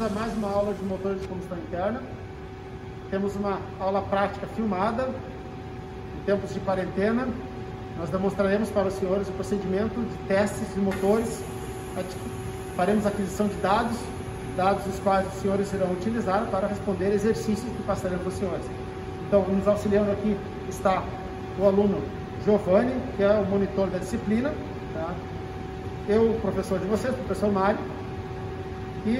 a mais uma aula de motores de combustão interna. Temos uma aula prática filmada, em tempos de quarentena. Nós demonstraremos para os senhores o procedimento de testes de motores. Faremos aquisição de dados os quais os senhores irão utilizar para responder exercícios que passaremos para os senhores. Então, nos auxiliando aqui está o aluno Giovanni, que é o monitor da disciplina, tá? Eu, o professor de vocês, o professor Mário, e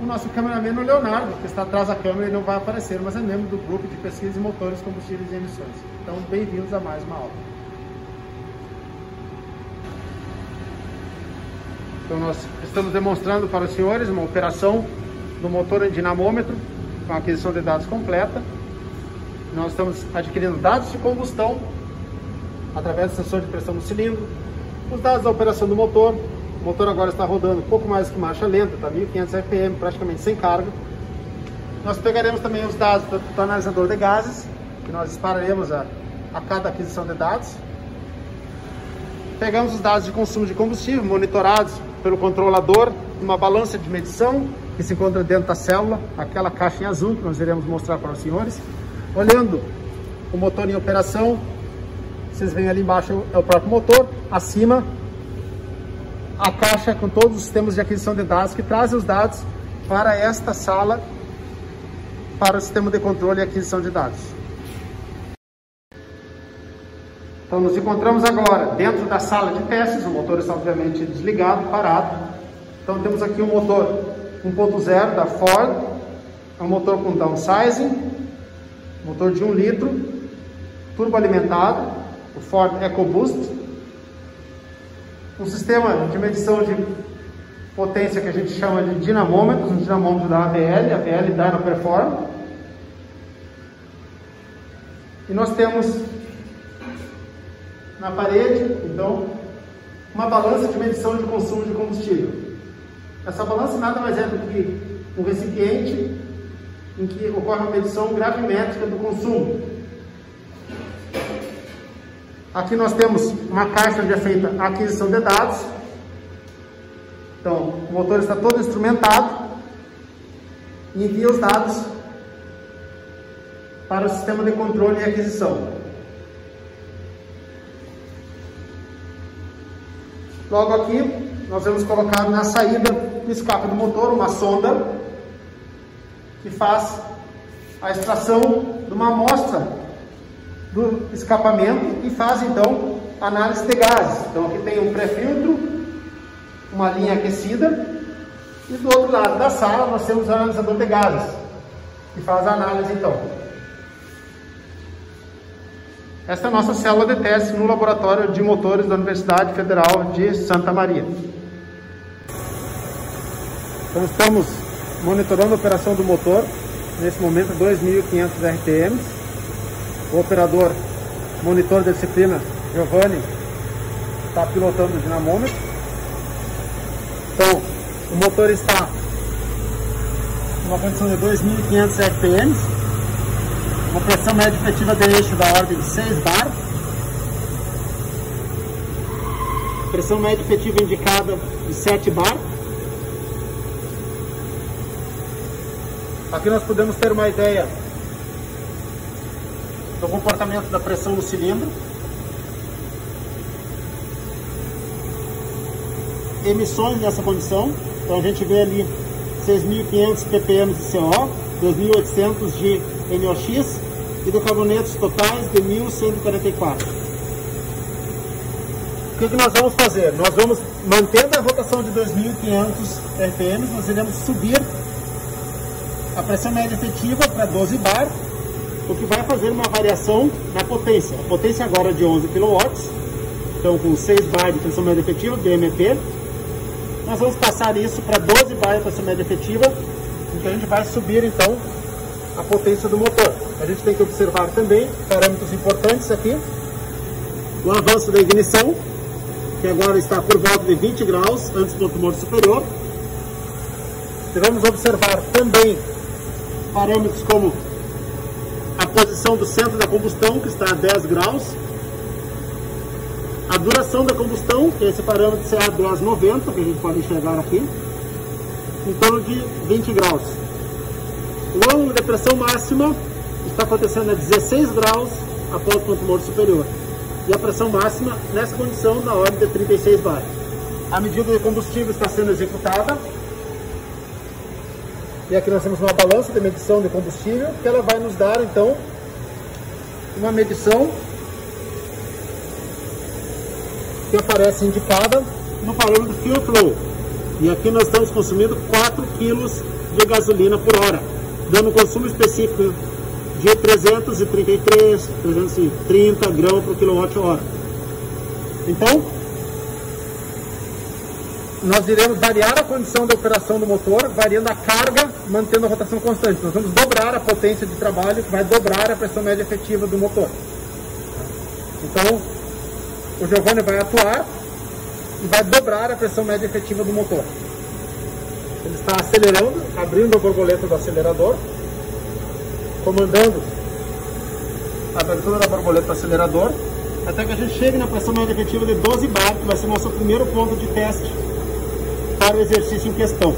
o nosso cameraman, o Leonardo, que está atrás da câmera e não vai aparecer, mas é membro do grupo de pesquisa de motores, combustíveis e emissões. Então, bem-vindos a mais uma aula. Então, nós estamos demonstrando para os senhores uma operação do motor em dinamômetro, com a aquisição de dados completa. Nós estamos adquirindo dados de combustão, através do sensor de pressão no cilindro, os dados da operação do motor. O motor agora está rodando um pouco mais que marcha lenta, está 1500 RPM, praticamente sem carga. Nós pegaremos também os dados do analisador de gases, que nós dispararemos a cada aquisição de dados. Pegamos os dados de consumo de combustível, monitorados pelo controlador, uma balança de medição, que se encontra dentro da célula, aquela caixa em azul que nós iremos mostrar para os senhores. Olhando o motor em operação, vocês veem ali embaixo é o próprio motor, acima a caixa com todos os sistemas de aquisição de dados que trazem os dados para esta sala, para o sistema de controle e aquisição de dados. Então nos encontramos agora dentro da sala de testes, o motor está obviamente desligado, parado. Então temos aqui um motor 1.0 da Ford, é um motor com downsizing, motor de 1 litro, turbo alimentado, o Ford EcoBoost. Um sistema de medição de potência que a gente chama de dinamômetros, um dinamômetro da ABL Dyno Perform. E nós temos na parede, então, uma balança de medição de consumo de combustível. Essa balança nada mais é do que um recipiente em que ocorre uma medição gravimétrica do consumo. Aqui nós temos uma caixa onde é feita a aquisição de dados. Então, o motor está todo instrumentado e envia os dados para o sistema de controle e aquisição. Logo aqui, nós vamos colocar na saída do escape do motor uma sonda que faz a extração de uma amostra do escapamento e faz então análise de gases. Então aqui tem um pré-filtro, uma linha aquecida, e do outro lado da sala nós temos o analisador de gases, que faz a análise então. Esta é a nossa célula de teste no laboratório de motores da Universidade Federal de Santa Maria. Então estamos monitorando a operação do motor, nesse momento 2.500 RPM. O operador, monitor da disciplina, Giovanni, está pilotando o dinamômetro. Então, o motor está numa condição de 2.500 RPM, uma pressão média efetiva de eixo da ordem de 6 bar, pressão média efetiva indicada de 7 bar. Aqui nós podemos ter uma ideia do comportamento da pressão no cilindro. Emissões nessa condição, então a gente vê ali 6.500 ppm de CO, 2.800 de NOx e de carbonetos totais de 1.144. O que nós vamos fazer? Nós vamos manter a rotação de 2.500 RPM, nós iremos subir a pressão média efetiva para 12 bar, o que vai fazer uma variação na potência. A potência agora é de 11 kW, então com 6 bar de pressão média efetiva, BMP. Nós vamos passar isso para 12 bar de pressão média efetiva, em que a gente vai subir então a potência do motor. A gente tem que observar também parâmetros importantes aqui. O avanço da ignição, que agora está por volta de 20 graus antes do motor superior. Devemos observar também parâmetros como a posição do centro da combustão, que está a 10 graus, a duração da combustão, que é esse parâmetro CA1090, que a gente pode enxergar aqui, em torno de 20 graus. O ângulo de pressão máxima está acontecendo a 16 graus após o ponto morto superior. E a pressão máxima, nessa condição, na ordem de 36 bar. A medida de combustível está sendo executada. E aqui nós temos uma balança de medição de combustível, que ela vai nos dar, então, uma medição que aparece indicada no parâmetro Fuel Flow. E aqui nós estamos consumindo 4 kg de gasolina por hora, dando um consumo específico de 330 gramas por quilowatt-hora. Então, nós iremos variar a condição de operação do motor, variando a carga, mantendo a rotação constante. Nós vamos dobrar a potência de trabalho, que vai dobrar a pressão média efetiva do motor. Então, o Giovanni vai atuar e vai dobrar a pressão média efetiva do motor. Ele está acelerando, abrindo a borboleta do acelerador, comandando a abertura da borboleta do acelerador, até que a gente chegue na pressão média efetiva de 12 bar, que vai ser nosso primeiro ponto de teste para o exercício em questão.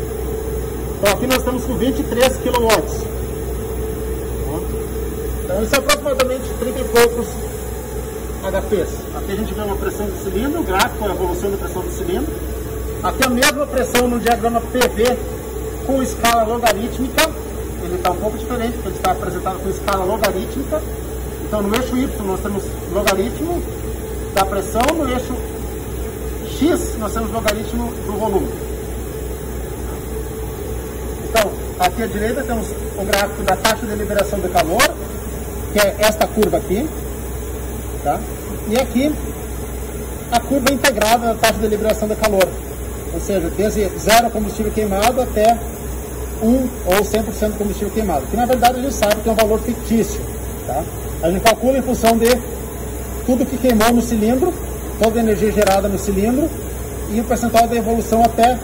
Então aqui nós estamos com 23 kW. Então isso é aproximadamente 30 e poucos HPs. Aqui a gente vê uma pressão do cilindro, o gráfico, a evolução da pressão do cilindro. Aqui a mesma pressão no diagrama PV com escala logarítmica. Ele está um pouco diferente, porque ele está apresentado com escala logarítmica. Então no eixo Y nós temos logaritmo da pressão, no eixo X nós temos logaritmo do volume. Então, aqui à direita temos o gráfico da taxa de liberação de calor, que é esta curva aqui, tá? E aqui a curva integrada da taxa de liberação de calor, ou seja, desde zero combustível queimado até 1 ou 100% de combustível queimado, que na verdade a gente sabe que é um valor fictício, tá? A gente calcula em função de tudo que queimou no cilindro, toda a energia gerada no cilindro e o percentual da evolução até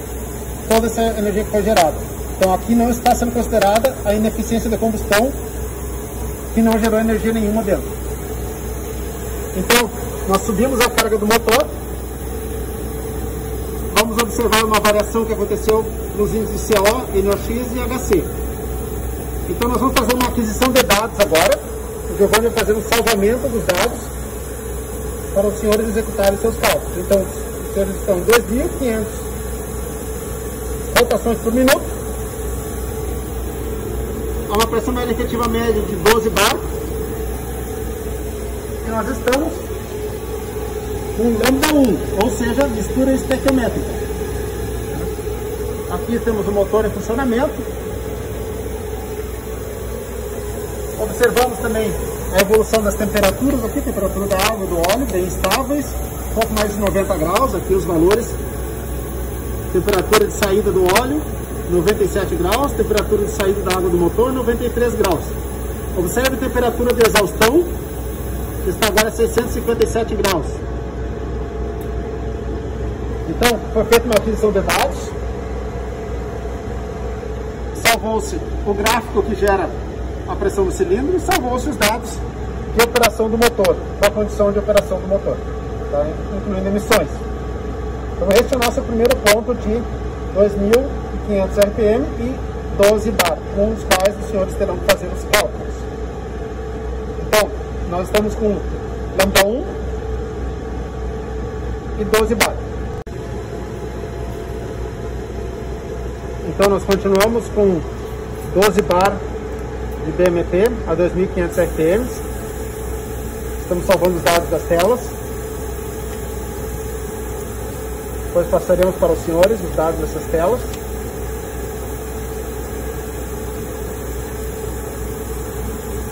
toda essa energia que foi gerada. Então aqui não está sendo considerada a ineficiência de combustão, que não gerou energia nenhuma dentro. Então nós subimos a carga do motor, vamos observar uma variação que aconteceu nos índices de CO, NOx e HC. Então nós vamos fazer uma aquisição de dados agora. O Giovanni vai fazer um salvamento dos dados para os senhores executarem seus cálculos. Então os senhores estão 2.500 rotações por minuto, a uma pressão média efetiva média de 12 bar, e nós estamos com lambda 1, ou seja, mistura estequiométrica. Aqui temos o motor em funcionamento. Observamos também a evolução das temperaturas aqui, temperatura da água e do óleo, bem estáveis, um pouco mais de 90 graus, aqui os valores. Temperatura de saída do óleo, 97 graus, temperatura de saída da água do motor, 93 graus. Observe a temperatura de exaustão, que está agora a 657 graus. Então, foi feita uma aquisição de dados, salvou-se o gráfico que gera a pressão do cilindro e salvou-se os dados de operação do motor, com a condição de operação do motor, tá? Incluindo emissões. Então este é o nosso primeiro ponto de 2.500 RPM e 12 bar, com os quais os senhores terão que fazer os cálculos. Então, nós estamos com lambda 1 e 12 bar. Então nós continuamos com 12 bar de DMT a 2.500 RPM. Estamos salvando os dados das telas. Depois passaremos para os senhores os dados dessas telas.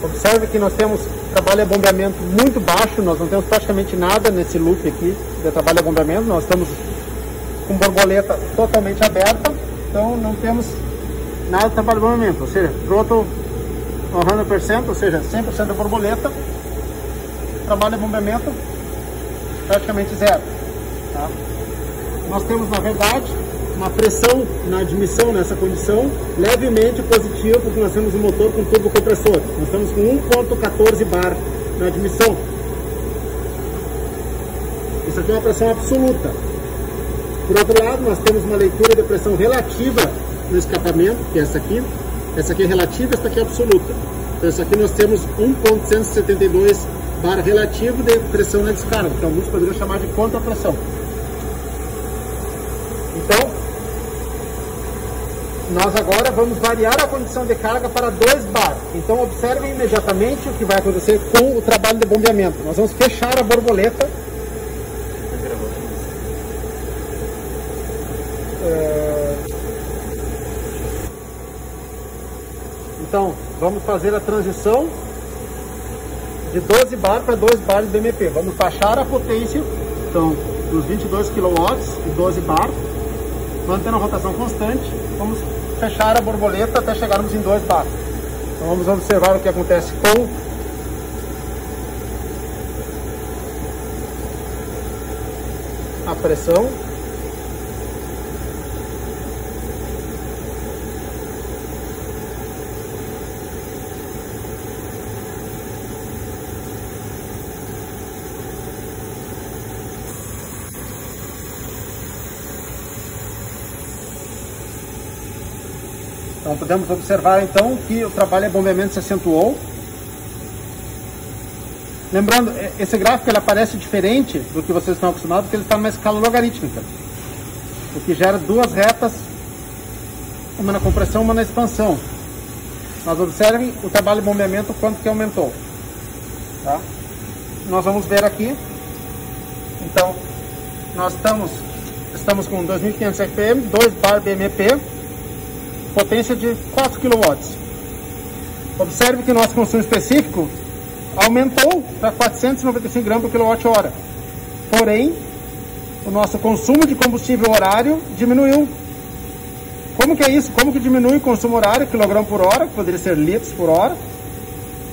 Observe que nós temos trabalho de bombeamento muito baixo, nós não temos praticamente nada nesse loop aqui de trabalho de bombeamento, nós estamos com borboleta totalmente aberta, então não temos nada de trabalho de bombeamento, ou seja, throttle 100%, ou seja, 100% da borboleta, trabalho de bombeamento praticamente zero, tá? Nós temos, na verdade, uma pressão na admissão nessa condição levemente positiva, porque nós temos um motor com turbo compressor. Nós estamos com 1.14 bar na admissão. Isso aqui é uma pressão absoluta. Por outro lado, nós temos uma leitura de pressão relativa no escapamento, que é essa aqui. Essa aqui é relativa, essa aqui é absoluta. Então, essa aqui nós temos 1,172 bar relativo de pressão na descarga, que alguns poderiam chamar de contrapressão. Então, nós agora vamos variar a condição de carga para 2 bar. Então, observem imediatamente o que vai acontecer com o trabalho de bombeamento. Nós vamos fechar a borboleta. Então, vamos fazer a transição de 12 bar para 2 bar de BMP. Vamos baixar a potência, então, dos 22 kW e 12 bar, mantendo a rotação constante. Vamos fechar a borboleta até chegarmos em 2 bar. Então, vamos observar o que acontece com a pressão. Então podemos observar então que o trabalho de bombeamento se acentuou. Lembrando, esse gráfico ele aparece diferente do que vocês estão acostumados, porque ele está numa escala logarítmica, o que gera 2 retas, uma na compressão, uma na expansão. Mas observem o trabalho de bombeamento, quanto que aumentou. Tá? Nós vamos ver aqui. Então, nós estamos com 2.500 RPM, 2 bar BMP, potência de 4 kW. Observe que nosso consumo específico aumentou para 495 gramas por kWh. Porém, o nosso consumo de combustível horário diminuiu. Como que é isso? Como que diminui o consumo horário, quilograma por hora, que poderia ser litros por hora?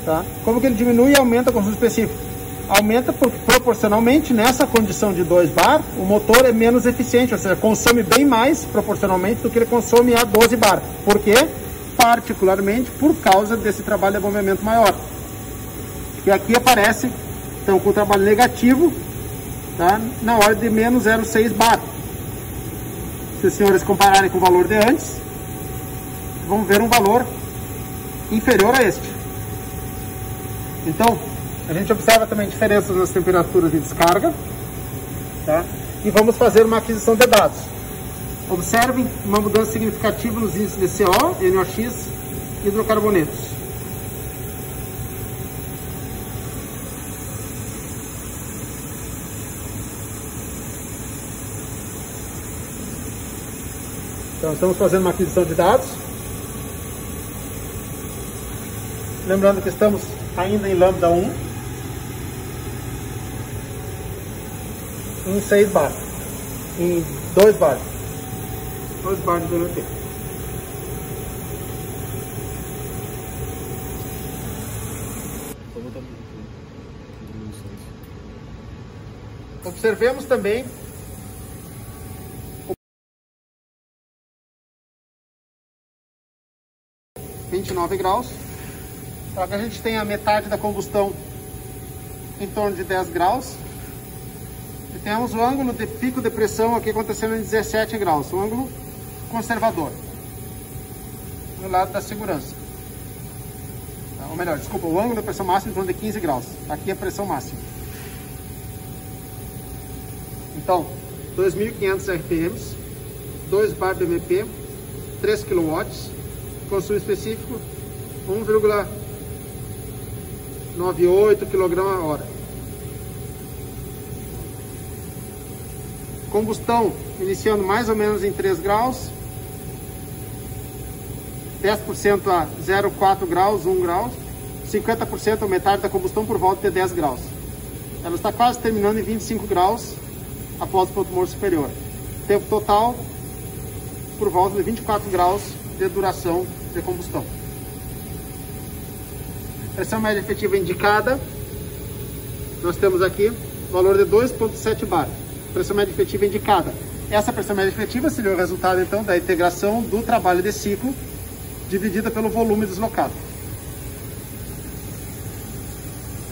Tá? Como que ele diminui e aumenta o consumo específico? Aumenta porque proporcionalmente, nessa condição de 2 bar, o motor é menos eficiente, ou seja, consome bem mais proporcionalmente do que ele consome a 12 bar. Por quê? Particularmente por causa desse trabalho de bombeamento maior. E aqui aparece, então, com o trabalho negativo, tá? Na ordem de menos 0,6 bar. Se os senhores compararem com o valor de antes, vão ver um valor inferior a este. Então, a gente observa também diferenças nas temperaturas de descarga, tá? E vamos fazer uma aquisição de dados. Observem uma mudança significativa nos índices de CO, NOx e hidrocarbonetos. Então, estamos fazendo uma aquisição de dados. Lembrando que estamos ainda em lambda 1. Em 6 bar, em 2 bar, 2 bar de BMP. Observemos também o 29 graus, para que a gente tenha a metade da combustão em torno de 10 graus. E temos o ângulo de pico de pressão aqui acontecendo em 17 graus, o ângulo conservador, do lado da segurança. Ou melhor, desculpa, o ângulo de pressão máxima em torno de 15 graus, aqui é a pressão máxima. Então, 2.500 RPM, 2 bar BMP, 3 kW, consumo específico 1,98 kg/h. Combustão iniciando mais ou menos em 3 graus, 10% a 0,4 graus, 1 grau, 50% a metade da combustão por volta de 10 graus. Ela está quase terminando em 25 graus após o ponto morto superior. Tempo total por volta de 24 graus de duração de combustão. Pressão média efetiva indicada, nós temos aqui valor de 2,7 bar. Pressão média efetiva indicada. Essa pressão média efetiva seria o resultado então da integração do trabalho de ciclo dividida pelo volume deslocado.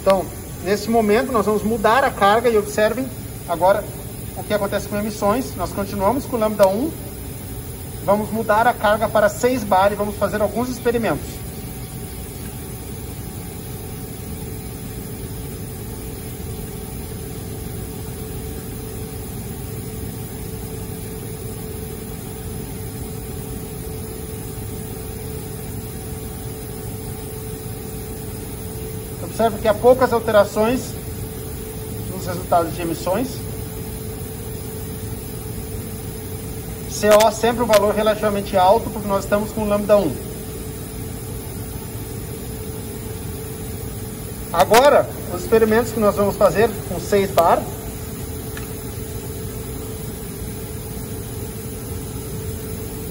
Então, nesse momento nós vamos mudar a carga e observem agora o que acontece com emissões. Nós continuamos com lambda 1 vamos mudar a carga para 6 bar e vamos fazer alguns experimentos. Observe que há poucas alterações nos resultados de emissões. CO sempre um valor relativamente alto, porque nós estamos com lambda 1. Agora, os experimentos que nós vamos fazer com 6 bar.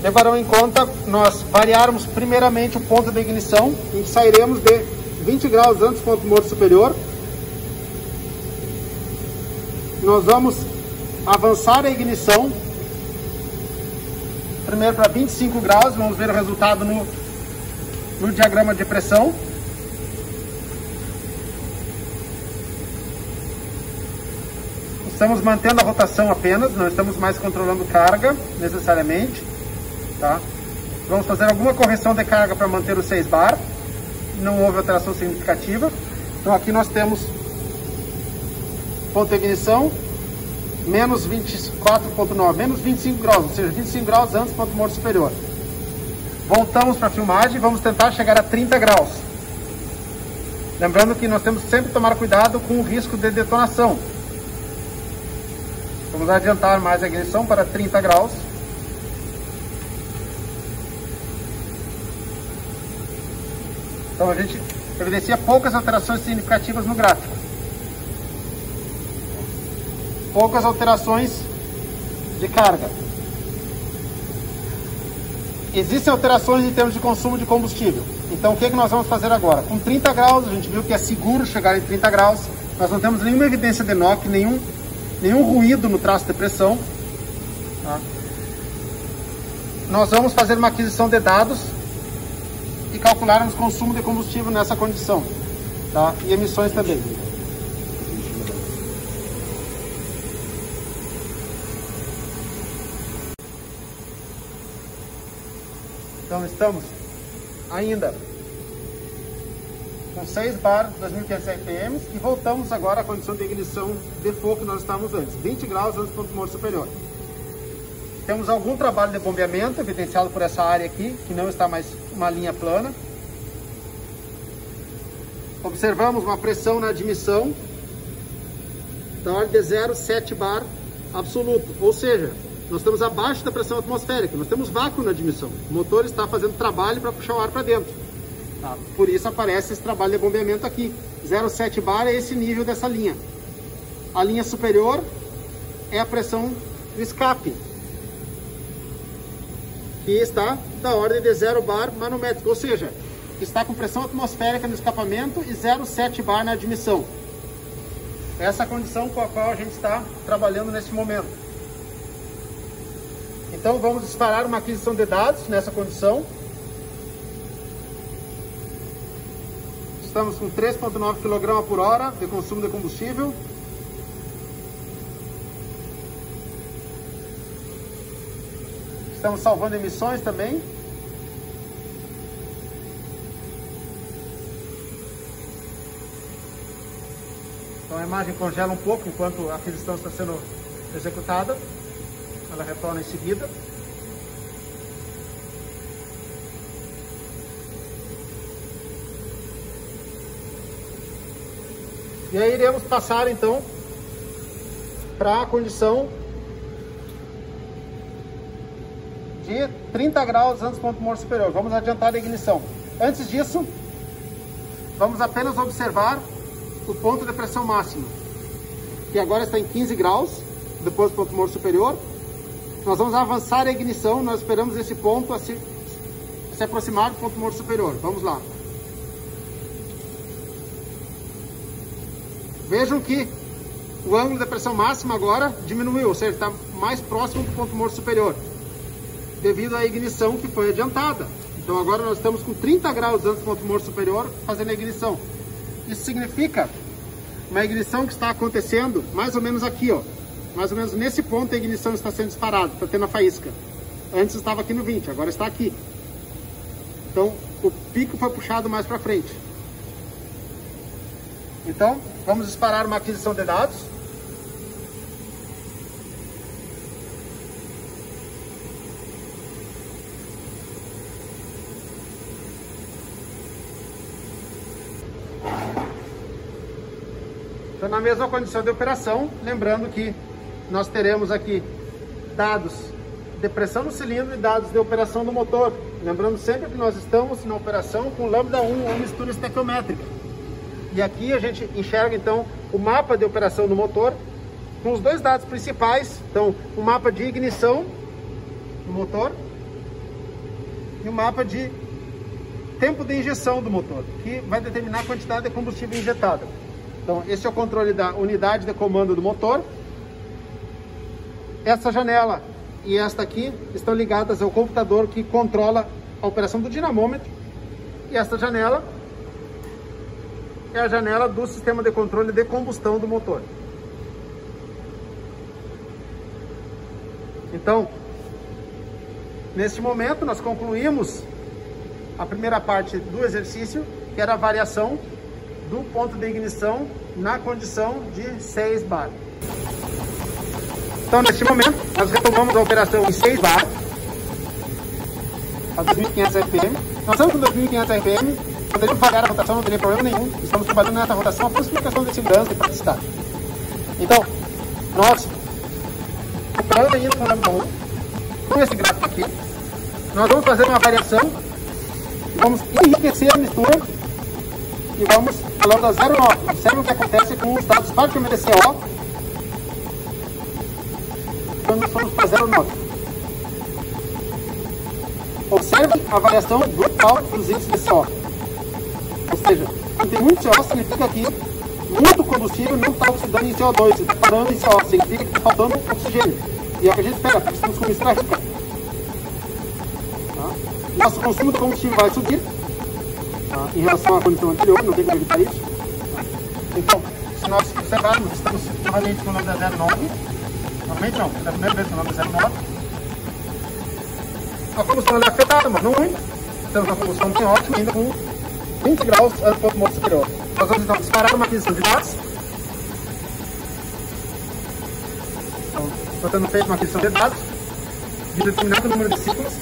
Levarão em conta nós variarmos primeiramente o ponto de ignição e sairemos de 20 graus antes do ponto morto superior. Nós vamos avançar a ignição primeiro para 25 graus, vamos ver o resultado no diagrama de pressão. Estamos mantendo a rotação apenas, não estamos mais controlando carga necessariamente, tá? Vamos fazer alguma correção de carga para manter o 6 bar. Não houve alteração significativa. Então aqui nós temos ponto de ignição menos 24,9, menos 25 graus, ou seja, 25 graus antes do ponto morto superior. Voltamos para a filmagem e vamos tentar chegar a 30 graus. Lembrando que nós temos que sempre tomar cuidado com o risco de detonação. Vamos adiantar mais a ignição para 30 graus. Então a gente evidencia poucas alterações significativas no gráfico. Poucas alterações de carga. Existem alterações em termos de consumo de combustível. Então o que nós vamos fazer agora? Com 30 graus, a gente viu que é seguro chegar em 30 graus. Nós não temos nenhuma evidência de NOx, nenhum ruído no traço de pressão. Tá? Nós vamos fazer uma aquisição de dados e calcularmos o consumo de combustível nessa condição, tá? E emissões também. Então estamos ainda com 6 bar, 2.500 RPM e voltamos agora à condição de ignição default que nós estávamos antes, 20 graus antes do ponto morto superior. Temos algum trabalho de bombeamento evidenciado por essa área aqui, que não está mais uma linha plana. Observamos uma pressão na admissão da ordem de 0,7 bar absoluto, ou seja, nós estamos abaixo da pressão atmosférica, nós temos vácuo na admissão. O motor está fazendo trabalho para puxar o ar para dentro. Tá? Por isso aparece esse trabalho de bombeamento aqui. 0,7 bar é esse nível dessa linha. A linha superior é a pressão do escape, que está da ordem de 0 bar manométrico, ou seja, está com pressão atmosférica no escapamento e 0,7 bar na admissão. Essa é a condição com a qual a gente está trabalhando nesse momento. Então vamos disparar uma aquisição de dados nessa condição. Estamos com 3,9 kg por hora de consumo de combustível. Estamos salvando emissões também. Então a imagem congela um pouco enquanto a aquisição está sendo executada. Ela retorna em seguida. E aí iremos passar então para a condição de 30 graus antes do ponto morto superior. Vamos adiantar a ignição. Antes disso, vamos apenas observar o ponto de pressão máxima, que agora está em 15 graus, depois do ponto morto superior. Nós vamos avançar a ignição, nós esperamos esse ponto a se aproximar do ponto morto superior. Vamos lá. Vejam que o ângulo da pressão máxima agora diminuiu, ou seja, está mais próximo do ponto morto superior, devido à ignição que foi adiantada. Então agora nós estamos com 30 graus antes do ponto morto superior fazendo a ignição. Isso significa uma ignição que está acontecendo mais ou menos aqui, ó. Mais ou menos nesse ponto a ignição está sendo disparada, está tendo a faísca. Antes estava aqui no 20, agora está aqui. Então, o pico foi puxado mais para frente. Então, vamos disparar uma aquisição de dados. Então, na mesma condição de operação, lembrando que nós teremos aqui dados de pressão no cilindro e dados de operação do motor. Lembrando sempre que nós estamos na operação com lambda 1 ou mistura estequiométrica. E aqui a gente enxerga então o mapa de operação do motor com os dois dados principais. Então, o mapa de ignição do motor e o mapa de tempo de injeção do motor, que vai determinar a quantidade de combustível injetada. Então, esse é o controle da unidade de comando do motor. Essa janela e esta aqui estão ligadas ao computador que controla a operação do dinamômetro. E esta janela é a janela do sistema de controle de combustão do motor. Então, neste momento, nós concluímos a primeira parte do exercício, que era a variação do ponto de ignição na condição de 6 bar. Então, neste momento, nós retomamos a operação em 6 bar, a 2.500 RPM. Nós estamos com 2.500 RPM, poderíamos pagar a rotação, não teria problema nenhum. Estamos trabalhando nessa rotação apenas por questão de segurança e praticidade. Então, nós, operando ainda com o lambda 1, com esse gráfico aqui, nós vamos fazer uma variação, vamos enriquecer a mistura e vamos a lambda 0,9. Observe o que acontece com os dados particularmente CO quando nós formos para 0,9. Observe a variação brutal dos índices de CO. Ou seja, quando tem muito CO, significa que muito combustível não está oxidando em CO2, está parando em CO, significa que está faltando oxigênio. E é o que a gente espera, porque estamos com mistura rica. Nosso consumo de combustível vai subir em relação à condição anterior, não tem como evitar isso. Então, se nós observarmos, estamos novamente com o lambda 0,9. Normalmente não, é a primeira vez que o lambda 0,9. A combustão é afetada, mas não muito. Temos uma combustão bem ótima, ainda com 20 graus antes do ponto morto superior. Nós vamos então disparar uma aquisição de dados. Então, estou tendo feito uma aquisição de dados de determinado número de ciclos,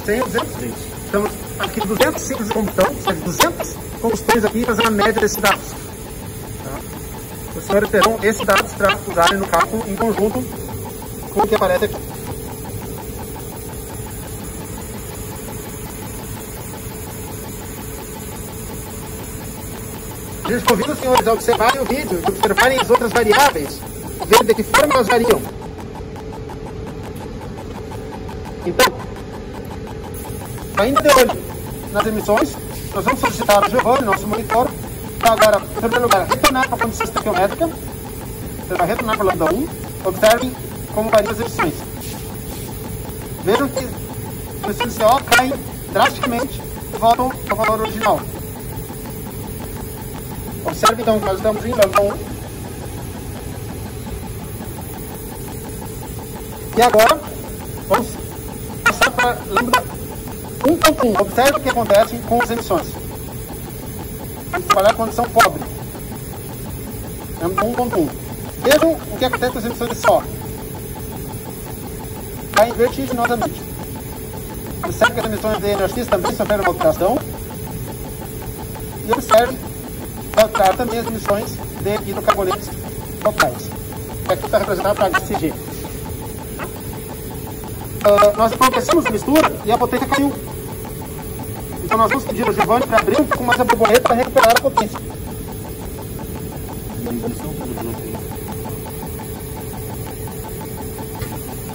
100 ou 220. Estamos aqui 200 ciclos de combustão, ou seja, 200 combustões aqui, fazendo a média desses dados. Tá? Os senhores terão esses dados para usarem no cálculo em conjunto com o que aparece aqui. A gente convida os senhores a observarem o vídeo, a observarem as outras variáveis, ver de que forma elas variam. Então, ainda de olho nas emissões, nós vamos solicitar ao Giovanni, nosso monitor, para agora, em primeiro lugar, retornar para a condição estequiométrica. Ele vai retornar para o lambda 1. Observem como variam as emissões. Vejam que as emissões de CO caem drasticamente e voltam ao valor original. Observe então que nós estamos em lambda 1. E agora, vamos passar para lambda 1.1. Observe o que acontece com as emissões. Vamos trabalhar a condição pobre. Lambda 1.1. Vejam o que acontece com as emissões de CO. Caem vertiginosamente. Observe que as emissões de NOx também sofreram uma alteração. E observe que alterar também as emissões de hidrocarbonetos locais. Que aqui está representado para HCG. Nós acontecemos a mistura e a potência caiu. Então nós vamos pedir ao Giovanni para abrir um pouco mais a borboleta para recuperar a potência.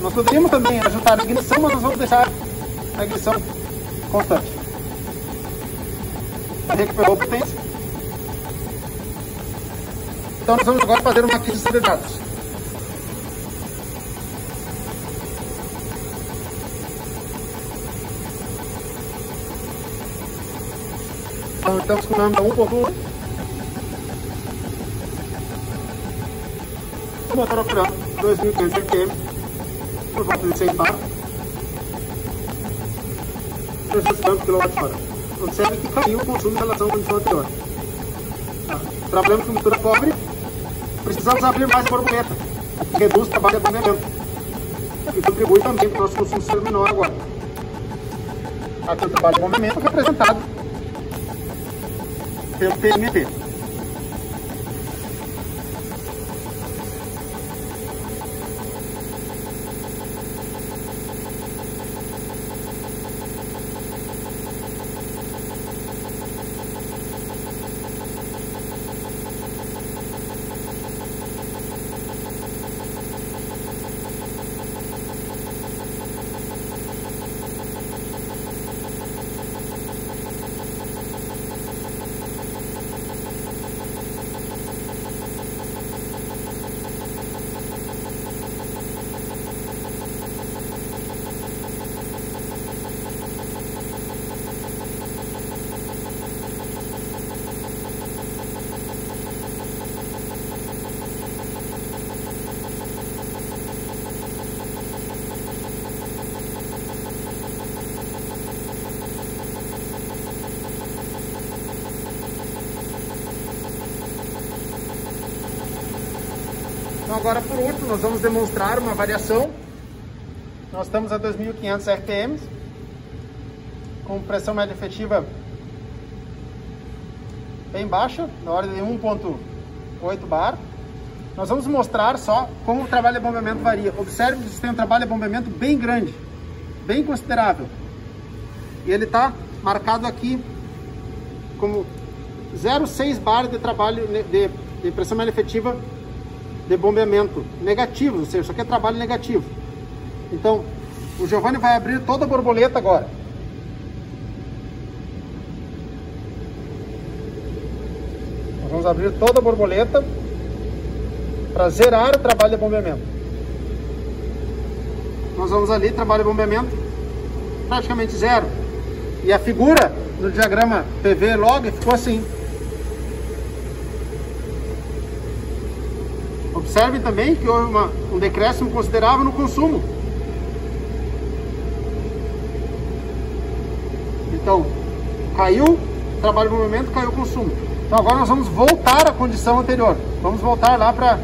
Nós poderíamos também ajustar a ignição, mas nós vamos deixar a ignição constante. Recuperou a potência. Então nós vamos agora fazer uma aquisição de dados. Então estamos com o lambda 1.1. O motor operando 2.500 RPM por volta de 6 bar. 35 kWh. Observe que caiu o consumo em relação à condição anterior. Trabalhando com mistura cobre, precisamos abrir mais borboleta, que reduz o trabalho de bombeamento e contribui também para o nosso consumo ser menor agora. Aqui o trabalho de bombeamento representado pelo TMT. Então agora, por último, nós vamos demonstrar uma variação. Nós estamos a 2.500 RPM, com pressão média efetiva bem baixa, na ordem de 1.8 bar. Nós vamos mostrar só como o trabalho de bombeamento varia. Observe que você tem um trabalho de bombeamento bem grande, bem considerável. E ele está marcado aqui como 0,6 bar de trabalho de pressão média efetiva de bombeamento negativo, ou seja, isso aqui é trabalho negativo. Então, o Giovanni vai abrir toda a borboleta agora. Nós vamos abrir toda a borboleta para zerar o trabalho de bombeamento. Nós vamos ali, trabalho de bombeamento praticamente zero. E a figura no diagrama PV log ficou assim. Observem também que houve um decréscimo considerável no consumo. Então, caiu o trabalho de movimento, caiu o consumo. Então agora nós vamos voltar à condição anterior. Vamos voltar lá para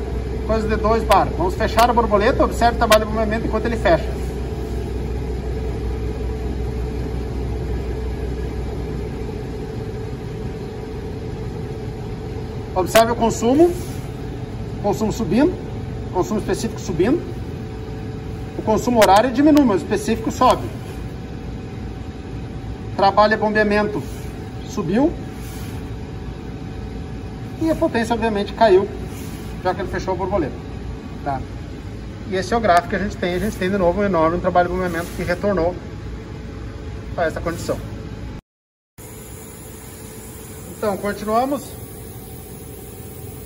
coisa de 2 bar. Vamos fechar a borboleta, observe o trabalho de movimento enquanto ele fecha. Observe o consumo subindo, consumo específico subindo, o consumo horário diminui, mas o específico sobe. Trabalho de bombeamento subiu e a potência obviamente caiu, já que ele fechou a borboleta. Tá? E esse é o gráfico que a gente tem de novo um enorme trabalho de bombeamento que retornou para essa condição. Então, continuamos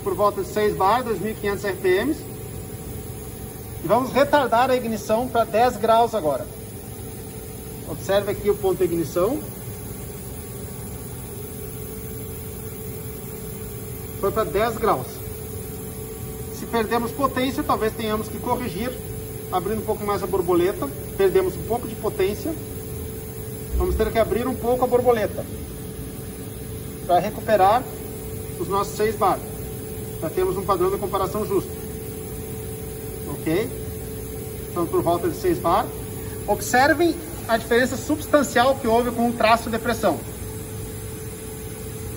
por volta de 6 bar, 2.500 RPM. E vamos retardar a ignição para 10 graus agora. Observe aqui o ponto de ignição. Foi para 10 graus. Se perdemos potência, talvez tenhamos que corrigir, abrindo um pouco mais a borboleta. Perdemos um pouco de potência. Vamos ter que abrir um pouco a borboleta para recuperar os nossos 6 bar. Já temos um padrão de comparação justo. Ok? Então, por volta de 6 bar. Observem a diferença substancial que houve com o traço de pressão.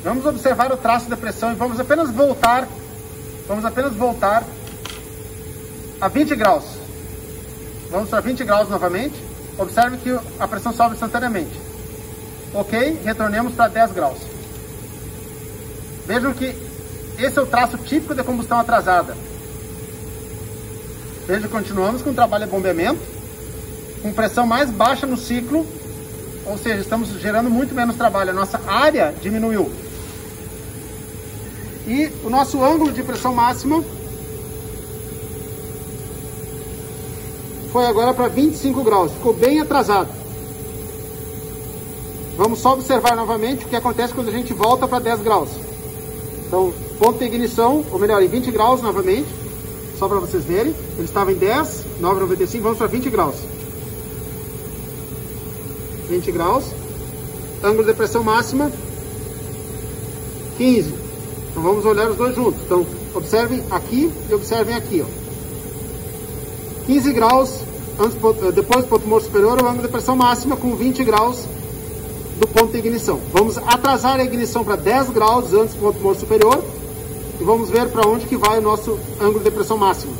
Vamos observar o traço de pressão e vamos apenas voltar a 20 graus. Vamos para 20 graus novamente. Observe que a pressão sobe instantaneamente. Ok? Retornemos para 10 graus. Vejam que esse é o traço típico de combustão atrasada. Veja, continuamos com o trabalho de bombeamento, com pressão mais baixa no ciclo, ou seja, estamos gerando muito menos trabalho, a nossa área diminuiu. E o nosso ângulo de pressão máxima foi agora para 25 graus, ficou bem atrasado. Vamos só observar novamente o que acontece quando a gente volta para 10 graus. Então, ponto de ignição, ou melhor, em 20 graus novamente, só para vocês verem. Ele estava em 10, 9,95, vamos para 20 graus. 20 graus. ângulo de pressão máxima, 15. Então vamos olhar os dois juntos. Então observem aqui e observem aqui, ó. 15 graus depois do ponto morto superior, o ângulo de pressão máxima com 20 graus do ponto de ignição. Vamos atrasar a ignição para 10 graus antes do ponto morto superior e vamos ver para onde que vai o nosso ângulo de pressão máxima.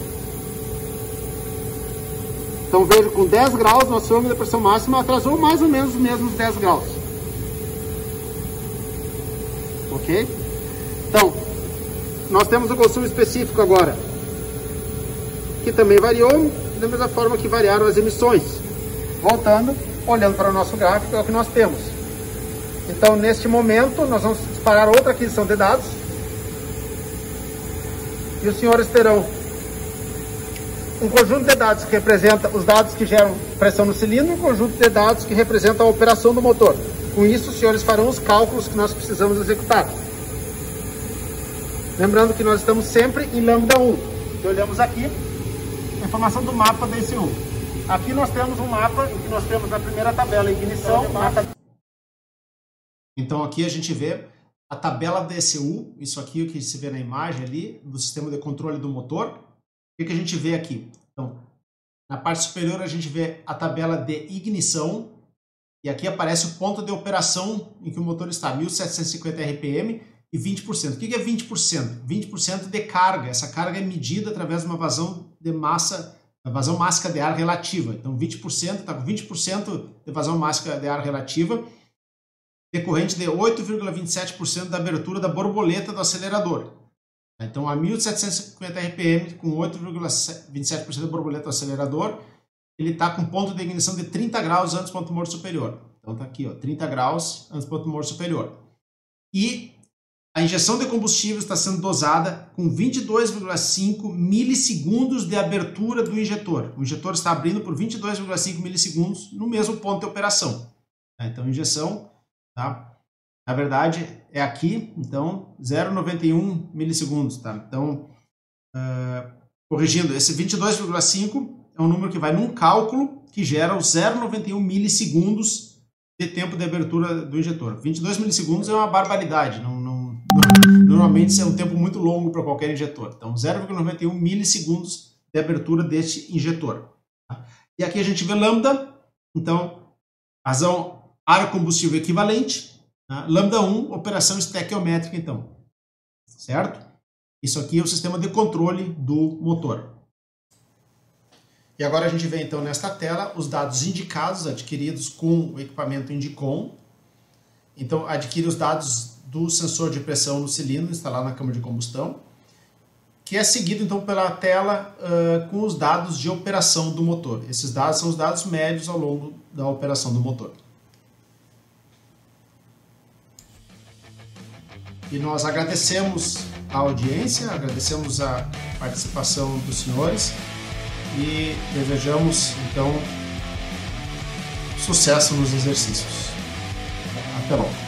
Então veja, com 10 graus, nosso ângulo de pressão máxima atrasou mais ou menos os mesmos 10 graus. Ok? Então, nós temos o consumo específico agora, que também variou, da mesma forma que variaram as emissões. Voltando, olhando para o nosso gráfico, é o que nós temos. Então, neste momento, nós vamos disparar outra aquisição de dados. E os senhores terão um conjunto de dados que representa os dados que geram pressão no cilindro e um conjunto de dados que representa a operação do motor. Com isso, os senhores farão os cálculos que nós precisamos executar. Lembrando que nós estamos sempre em lambda 1. Então, olhamos aqui a informação do mapa da ECU. Aqui nós temos um mapa em que nós temos na primeira tabela a ignição. Então aqui a gente vê a tabela da ECU, isso aqui é o que se vê na imagem ali, do sistema de controle do motor. O que a gente vê aqui? Então, na parte superior a gente vê a tabela de ignição, e aqui aparece o ponto de operação em que o motor está, 1750 RPM e 20%. O que é 20%? 20% de carga. Essa carga é medida através de uma vazão de massa, a vazão mássica de ar relativa. Então 20%, está com 20% de vazão mássica de ar relativa, decorrente de 8,27% da abertura da borboleta do acelerador. Então a 1750 RPM com 8,27% da borboleta do acelerador, ele está com ponto de ignição de 30 graus antes do ponto morto superior. Então está aqui, ó, 30 graus antes do ponto morto superior. E a injeção de combustível está sendo dosada com 22,5 milissegundos de abertura do injetor. O injetor está abrindo por 22,5 milissegundos no mesmo ponto de operação. Então, injeção, tá? Na verdade, é aqui, então, 0,91 milissegundos. Tá? Então, corrigindo, esse 22,5 é um número que vai num cálculo que gera os 0,91 milissegundos de tempo de abertura do injetor. 22 milissegundos é uma barbaridade, normalmente isso é um tempo muito longo para qualquer injetor. Então, 0,91 milissegundos de abertura deste injetor. E aqui a gente vê lambda, então, razão ar combustível equivalente, lambda 1, operação estequiométrica, então, certo? Isso aqui é o sistema de controle do motor. E agora a gente vê, então, nesta tela, os dados indicados, adquiridos com o equipamento Indicom. Então, adquire os dados do sensor de pressão no cilindro, instalado na câmara de combustão, que é seguido, então, pela tela com os dados de operação do motor. Esses dados são os dados médios ao longo da operação do motor. E nós agradecemos a audiência, agradecemos a participação dos senhores e desejamos, então, sucesso nos exercícios. Até logo.